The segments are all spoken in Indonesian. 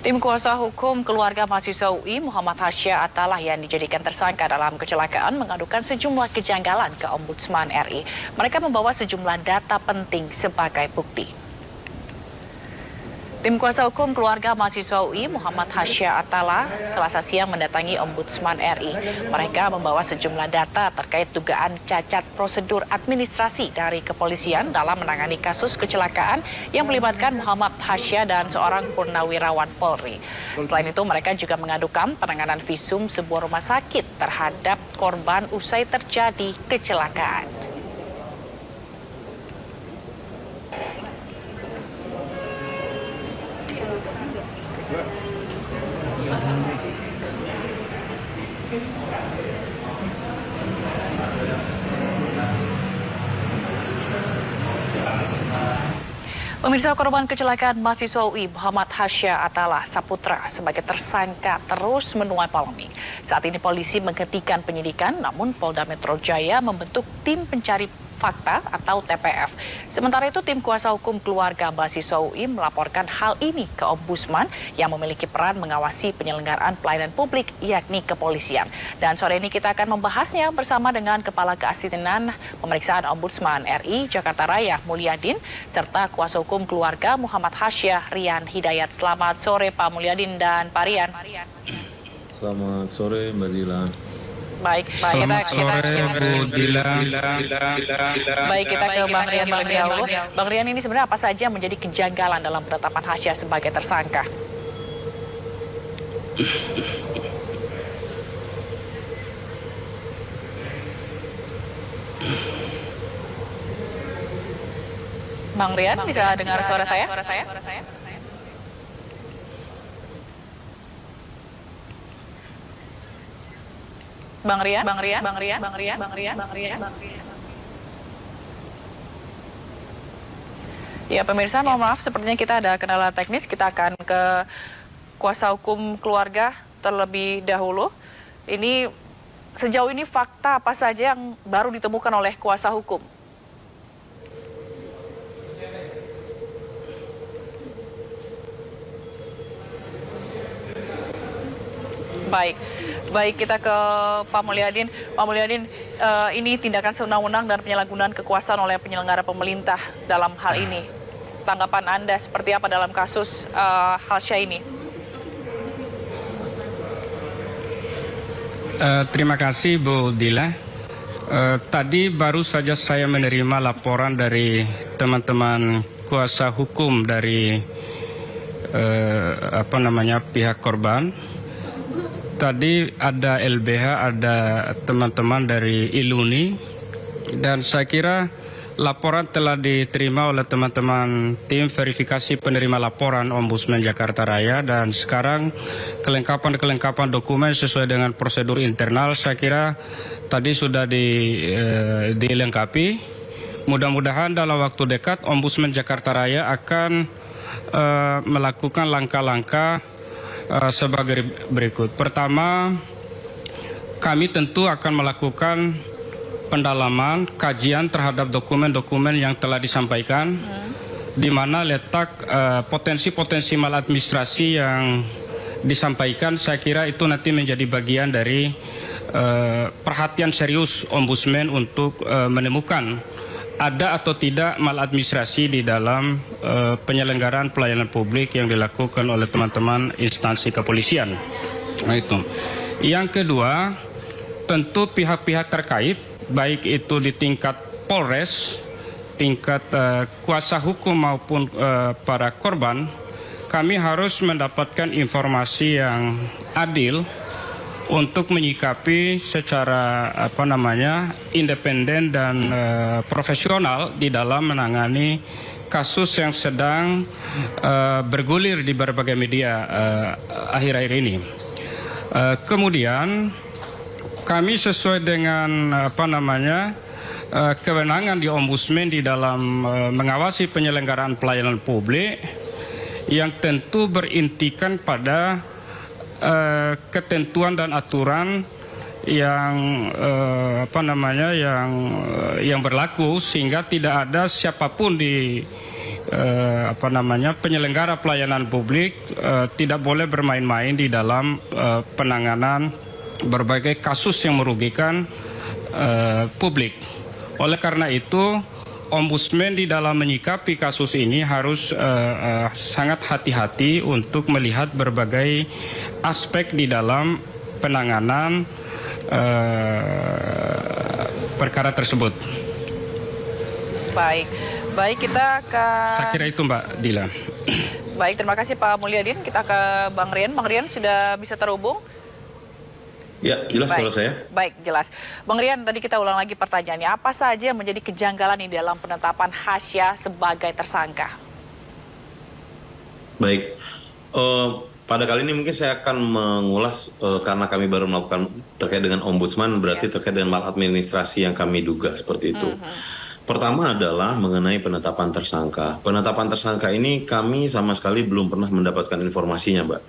Tim kuasa hukum keluarga mahasiswa UI Muhammad Hasya Atalah yang dijadikan tersangka dalam kecelakaan mengadukan sejumlah kejanggalan ke Ombudsman RI. Mereka membawa sejumlah data penting sebagai bukti. Tim kuasa hukum keluarga mahasiswa UI Muhammad Hasya Atalah Selasa siang mendatangi Ombudsman RI. Mereka membawa sejumlah data terkait dugaan cacat prosedur administrasi dari kepolisian dalam menangani kasus kecelakaan yang melibatkan Muhammad Hasya dan seorang purnawirawan Polri. Selain itu, mereka juga mengadukan penanganan visum sebuah rumah sakit terhadap korban usai terjadi kecelakaan. Pemirsa, korban kecelakaan mahasiswa UI Muhammad Hasya Atalah Saputra sebagai tersangka terus menuai polemik. Saat ini polisi menghentikan penyidikan, namun Polda Metro Jaya membentuk tim pencari fakta atau TPF. Sementara itu, tim kuasa hukum keluarga mahasiswa UI melaporkan hal ini ke Ombudsman yang memiliki peran mengawasi penyelenggaraan pelayanan publik, yakni kepolisian. Dan sore ini kita akan membahasnya bersama dengan Kepala Keasistenan Pemeriksaan Ombudsman RI Jakarta Raya Mulyadin serta kuasa hukum keluarga Muhammad Hasya Rian Hidayat. Selamat sore Pak Mulyadin dan Pak Rian. Selamat sore Mbak Zila. Baik, kita ke Bang Rian terlebih dahulu. Bang Rian, ini sebenarnya apa saja yang menjadi kejanggalan dalam penetapan Hasya sebagai tersangka? Bang Rian, bisa dengar suara saya? Bang Rian. Ya pemirsa, mohon maaf sepertinya kita ada kendala teknis. Kita akan ke kuasa hukum keluarga terlebih dahulu. Ini sejauh ini fakta apa saja yang baru ditemukan oleh kuasa hukum? Baik, kita ke Pak Mulyadin. Pak Mulyadin, ini tindakan sewenang-wenang dan penyalahgunaan kekuasaan oleh penyelenggara pemerintah dalam hal ini. Tanggapan Anda seperti apa dalam kasus Hasya ini? Terima kasih Bu Dila. Tadi baru saja saya menerima laporan dari teman-teman kuasa hukum dari pihak korban. Tadi ada LBH, ada teman-teman dari Iluni, dan saya kira laporan telah diterima oleh teman-teman tim verifikasi penerima laporan Ombudsman Jakarta Raya, dan sekarang kelengkapan dokumen sesuai dengan prosedur internal saya kira tadi sudah dilengkapi. Mudah-mudahan dalam waktu dekat Ombudsman Jakarta Raya akan melakukan langkah-langkah sebagai berikut. Pertama, kami tentu akan melakukan pendalaman, kajian terhadap dokumen-dokumen yang telah disampaikan, di mana letak potensi-potensi maladministrasi yang disampaikan. Saya kira itu nanti menjadi bagian dari perhatian serius Ombudsman untuk menemukan ada atau tidak maladministrasi di dalam penyelenggaraan pelayanan publik yang dilakukan oleh teman-teman instansi kepolisian. Nah, itu. Yang kedua, tentu pihak-pihak terkait, baik itu di tingkat Polres, tingkat kuasa hukum maupun para korban, kami harus mendapatkan informasi yang adil untuk menyikapi secara independen dan profesional di dalam menangani kasus yang sedang bergulir di berbagai media akhir-akhir ini. Kemudian kami sesuai dengan kewenangan di Ombudsman di dalam mengawasi penyelenggaraan pelayanan publik yang tentu berintikan pada ketentuan dan aturan yang yang berlaku, sehingga tidak ada siapapun di penyelenggara pelayanan publik tidak boleh bermain-main di dalam penanganan berbagai kasus yang merugikan publik. Oleh karena itu, Ombudsman di dalam menyikapi kasus ini harus sangat hati-hati untuk melihat berbagai aspek di dalam penanganan perkara tersebut. Baik kita ke... Saya kira itu Mbak Dila. Baik, terima kasih Pak Mulyadin. Kita ke Bang Rian. Bang Rian sudah bisa terhubung? Ya, jelas suara saya. Baik, jelas. Bang Rian, tadi kita ulang lagi pertanyaannya. Apa saja yang menjadi kejanggalan di dalam penetapan Hasya sebagai tersangka? Baik, pada kali ini mungkin saya akan mengulas karena kami baru melakukan terkait dengan ombudsman, berarti terkait dengan maladministrasi yang kami duga seperti itu. Pertama adalah mengenai penetapan tersangka. Penetapan tersangka ini kami sama sekali belum pernah mendapatkan informasinya, Mbak.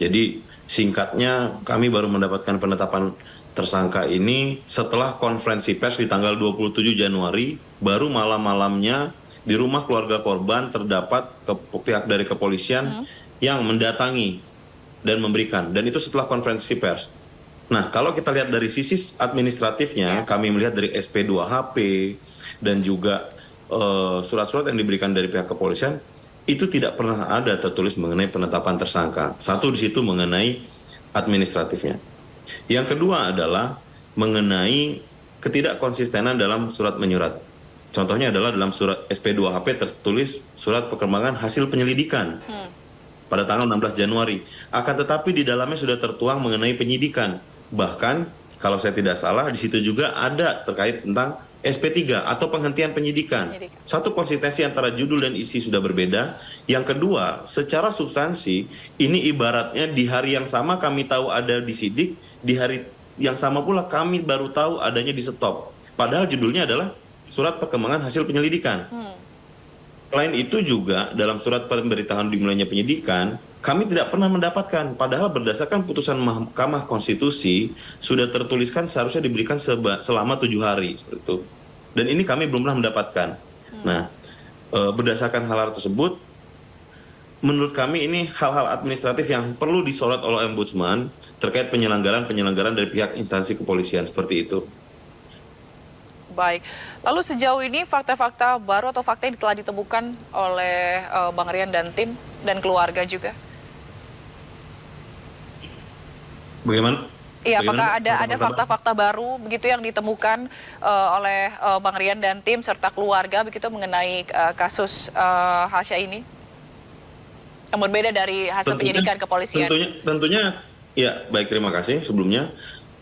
Jadi singkatnya kami baru mendapatkan penetapan tersangka ini setelah konferensi pers di tanggal 27 Januari, baru malam-malamnya di rumah keluarga korban terdapat pihak dari kepolisian yang mendatangi dan memberikan. Dan itu setelah konferensi pers. Nah, kalau kita lihat dari sisi administratifnya, kami melihat dari SP2HP dan juga surat-surat yang diberikan dari pihak kepolisian, itu tidak pernah ada tertulis mengenai penetapan tersangka. Satu di situ mengenai administratifnya. Yang kedua adalah mengenai ketidakkonsistenan dalam surat menyurat. Contohnya adalah dalam surat SP2HP tertulis surat perkembangan hasil penyelidikan pada tanggal 16 Januari. Akan tetapi di dalamnya sudah tertuang mengenai penyidikan. Bahkan kalau saya tidak salah di situ juga ada terkait tentang SP3 atau penghentian penyidikan. Satu, konsistensi antara judul dan isi sudah berbeda. Yang kedua, secara substansi ini ibaratnya di hari yang sama kami tahu ada disidik, di hari yang sama pula kami baru tahu adanya di stop. Padahal judulnya adalah surat perkembangan hasil penyelidikan. Selain itu juga dalam surat pemberitahuan dimulainya penyidikan, kami tidak pernah mendapatkan, padahal berdasarkan putusan Mahkamah Konstitusi sudah tertuliskan seharusnya diberikan selama 7 hari seperti itu. Dan ini kami belum pernah mendapatkan. Nah, berdasarkan hal-hal tersebut, menurut kami ini hal-hal administratif yang perlu disorot oleh Ombudsman terkait penyelenggaraan dari pihak instansi kepolisian seperti itu. Baik, lalu sejauh ini fakta-fakta baru atau fakta yang telah ditemukan oleh Bang Rian dan tim dan keluarga juga? Bagaimana? Iya, apakah ada fakta-fakta baru begitu yang ditemukan oleh Bang Rian dan tim serta keluarga begitu mengenai kasus Hasya ini? Yang berbeda dari hasil penyidikan kepolisian. Tentunya, ya baik, terima kasih sebelumnya.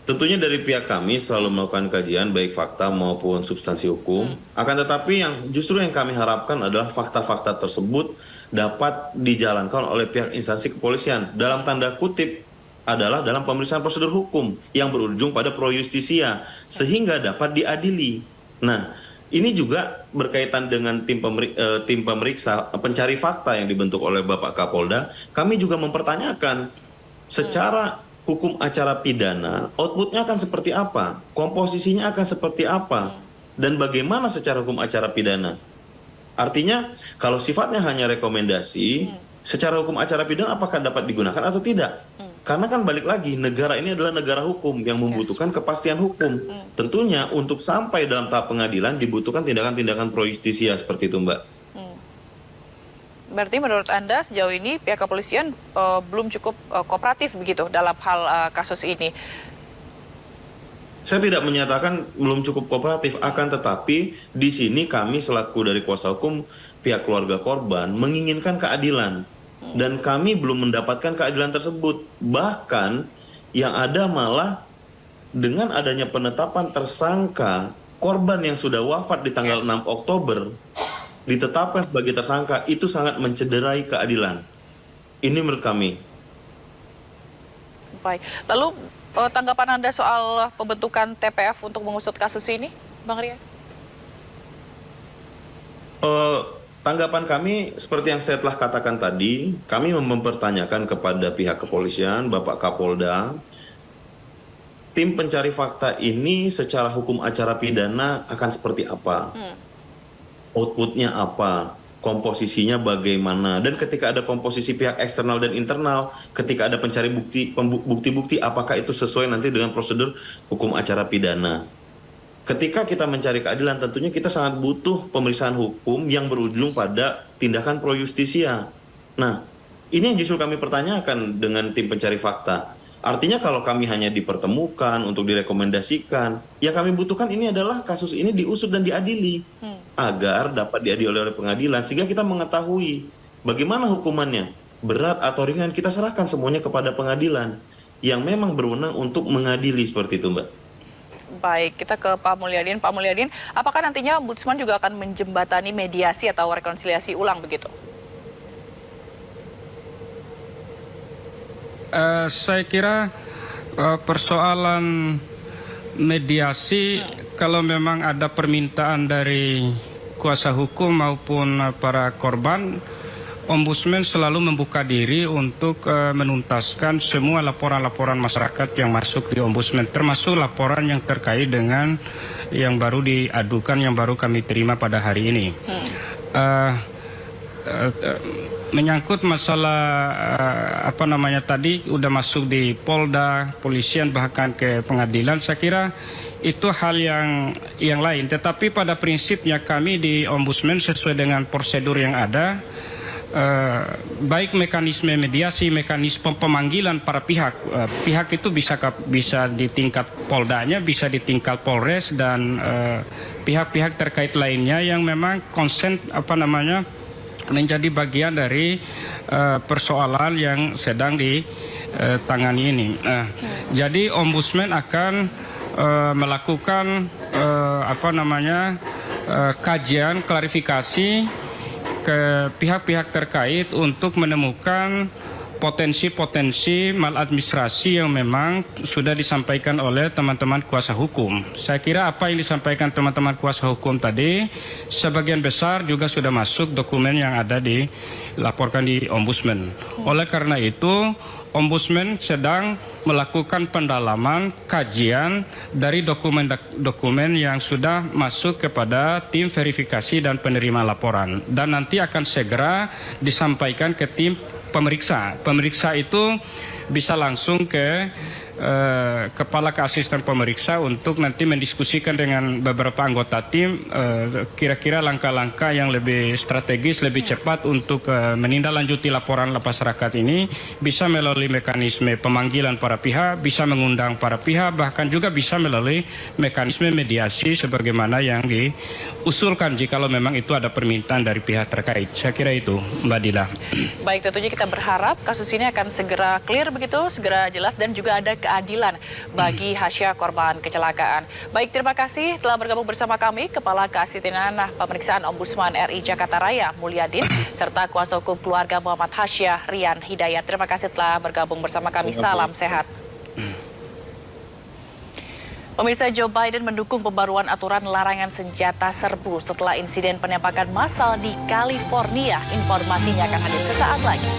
Tentunya dari pihak kami selalu melakukan kajian baik fakta maupun substansi hukum. Akan tetapi yang kami harapkan adalah fakta-fakta tersebut dapat dijalankan oleh pihak instansi kepolisian. Dalam tanda kutip adalah dalam pemeriksaan prosedur hukum yang berujung pada pro justisia sehingga dapat diadili. Nah, ini juga berkaitan dengan tim pemeriksa pencari fakta yang dibentuk oleh Bapak Kapolda. Kami juga mempertanyakan secara hukum acara pidana, outputnya akan seperti apa, komposisinya akan seperti apa, dan bagaimana secara hukum acara pidana. Artinya, kalau sifatnya hanya rekomendasi, secara hukum acara pidana apakah dapat digunakan atau tidak? Karena kan balik lagi, negara ini adalah negara hukum yang membutuhkan kepastian hukum. Tentunya untuk sampai dalam tahap pengadilan dibutuhkan tindakan-tindakan pro justisia seperti itu, Mbak. Berarti menurut Anda sejauh ini pihak kepolisian belum cukup kooperatif begitu dalam hal kasus ini? Saya tidak menyatakan belum cukup kooperatif, akan tetapi di sini kami selaku dari kuasa hukum pihak keluarga korban menginginkan keadilan. Dan kami belum mendapatkan keadilan tersebut. Bahkan yang ada malah dengan adanya penetapan tersangka korban yang sudah wafat di tanggal 6 Oktober ditetapkan sebagai tersangka, itu sangat mencederai keadilan. Ini menurut kami. Baik. Lalu tanggapan Anda soal pembentukan TPF untuk mengusut kasus ini, Bang Rian? Tanggapan kami seperti yang saya telah katakan tadi, kami mempertanyakan kepada pihak kepolisian, Bapak Kapolda, tim pencari fakta ini secara hukum acara pidana akan seperti apa? Outputnya apa? komposisinya bagaimana, dan ketika ada komposisi pihak eksternal dan internal, ketika ada pencari bukti-bukti, apakah itu sesuai nanti dengan prosedur hukum acara pidana. Ketika kita mencari keadilan, tentunya kita sangat butuh pemeriksaan hukum yang berujung pada tindakan pro justisia. Nah, ini yang justru kami pertanyakan dengan tim pencari fakta. Artinya kalau kami hanya dipertemukan untuk direkomendasikan, yang kami butuhkan ini adalah kasus ini diusut dan diadili agar dapat diadili oleh pengadilan, sehingga kita mengetahui bagaimana hukumannya, berat atau ringan, kita serahkan semuanya kepada pengadilan yang memang berwenang untuk mengadili seperti itu, Mbak. Baik, kita ke Pak Mulyadin. Pak Mulyadin, apakah nantinya Ombudsman juga akan menjembatani mediasi atau rekonsiliasi ulang begitu? Saya kira persoalan mediasi, kalau memang ada permintaan dari kuasa hukum maupun para korban, Ombudsman selalu membuka diri untuk menuntaskan semua laporan-laporan masyarakat yang masuk di Ombudsman, termasuk laporan yang terkait dengan yang baru diadukan, yang baru kami terima pada hari ini. Menyangkut masalah tadi udah masuk di Polda, polisian, bahkan ke pengadilan, saya kira itu hal yang lain. Tetapi pada prinsipnya kami di Ombudsman sesuai dengan prosedur yang ada, baik mekanisme mediasi, mekanisme pemanggilan para pihak. Pihak itu bisa di tingkat Poldanya, bisa di tingkat Polres, dan pihak-pihak terkait lainnya yang memang konsen menjadi bagian dari persoalan yang sedang ditangani ini. Jadi Ombudsman akan melakukan kajian klarifikasi ke pihak-pihak terkait untuk menemukan potensi-potensi maladministrasi yang memang sudah disampaikan oleh teman-teman kuasa hukum. Saya kira apa yang disampaikan teman-teman kuasa hukum tadi sebagian besar juga sudah masuk dokumen yang ada dilaporkan di Ombudsman. Oleh karena itu, Ombudsman sedang melakukan pendalaman kajian dari dokumen-dokumen yang sudah masuk kepada tim verifikasi dan penerima laporan, dan nanti akan segera disampaikan ke tim pemeriksa. Pemeriksa itu bisa langsung ke kepala ke asisten pemeriksa untuk nanti mendiskusikan dengan beberapa anggota tim kira-kira langkah-langkah yang lebih strategis, lebih cepat untuk menindaklanjuti laporan masyarakat ini, bisa melalui mekanisme pemanggilan para pihak, bisa mengundang para pihak, bahkan juga bisa melalui mekanisme mediasi sebagaimana yang diusulkan jikalau memang itu ada permintaan dari pihak terkait. Saya kira itu, Mbak Dila. Baik, tentunya kita berharap kasus ini akan segera clear begitu, segera jelas, dan juga ada keadilan bagi Hasya korban kecelakaan. Baik, terima kasih telah bergabung bersama kami Kepala Keasistenan Pemeriksaan Ombudsman RI Jakarta Raya Mulyadin serta kuasa hukum keluarga Muhammad Hasya Rian Hidayat. Terima kasih telah bergabung bersama kami. Salam sehat. Pemirsa, Joe Biden mendukung pembaruan aturan larangan senjata serbu setelah insiden penembakan massal di California. Informasinya akan hadir sesaat lagi.